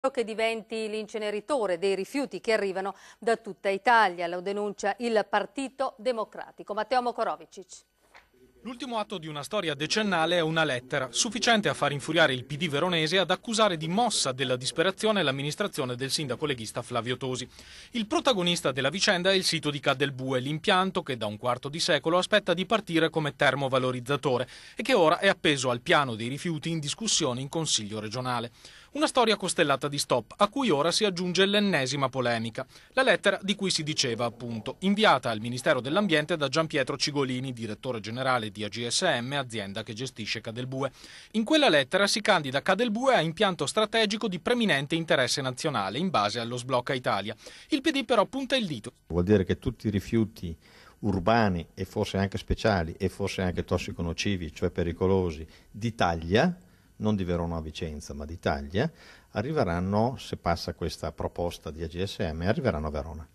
che diventi l'inceneritore dei rifiuti che arrivano da tutta Italia. Lo denuncia il Partito Democratico. Matteo Mokorovicic. L'ultimo atto di una storia decennale è una lettera, sufficiente a far infuriare il PD veronese ad accusare di mossa della disperazione l'amministrazione del sindaco leghista Flavio Tosi. Il protagonista della vicenda è il sito di Cadelbue, l'impianto che da un quarto di secolo aspetta di partire come termovalorizzatore e che ora è appeso al piano dei rifiuti in discussione in Consiglio regionale. Una storia costellata di stop, a cui ora si aggiunge l'ennesima polemica. La lettera di cui si diceva, appunto, inviata al Ministero dell'Ambiente da Gianpietro Cigolini, direttore generale di AGSM, azienda che gestisce Cadelbue. In quella lettera si candida Cadelbue a impianto strategico di preminente interesse nazionale, in base allo Sblocca Italia. Il PD però punta il dito. Vuol dire che tutti i rifiuti urbani e forse anche speciali e forse anche tossico-nocivi, cioè pericolosi, d'Italia, non di Verona a Vicenza, ma d'Italia, arriveranno, se passa questa proposta di AGSM, arriveranno a Verona,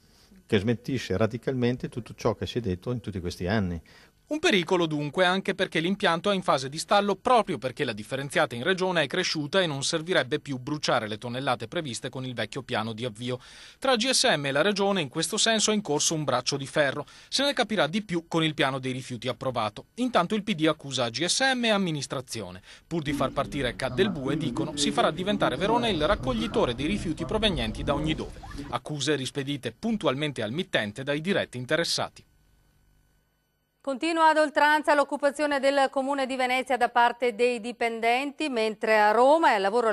che smentisce radicalmente tutto ciò che si è detto in tutti questi anni. Un pericolo dunque anche perché l'impianto è in fase di stallo proprio perché la differenziata in regione è cresciuta e non servirebbe più bruciare le tonnellate previste con il vecchio piano di avvio. Tra GSM e la regione in questo senso è in corso un braccio di ferro. Se ne capirà di più con il piano dei rifiuti approvato. Intanto il PD accusa GSM e amministrazione. Pur di far partire Cadelbue, dicono, si farà diventare Verona il raccoglitore dei rifiuti provenienti da ogni dove. Accuse rispedite puntualmente al mittente dai diretti interessati. Continua ad oltranza l'occupazione del Comune di Venezia da parte dei dipendenti, mentre a Roma è al lavoro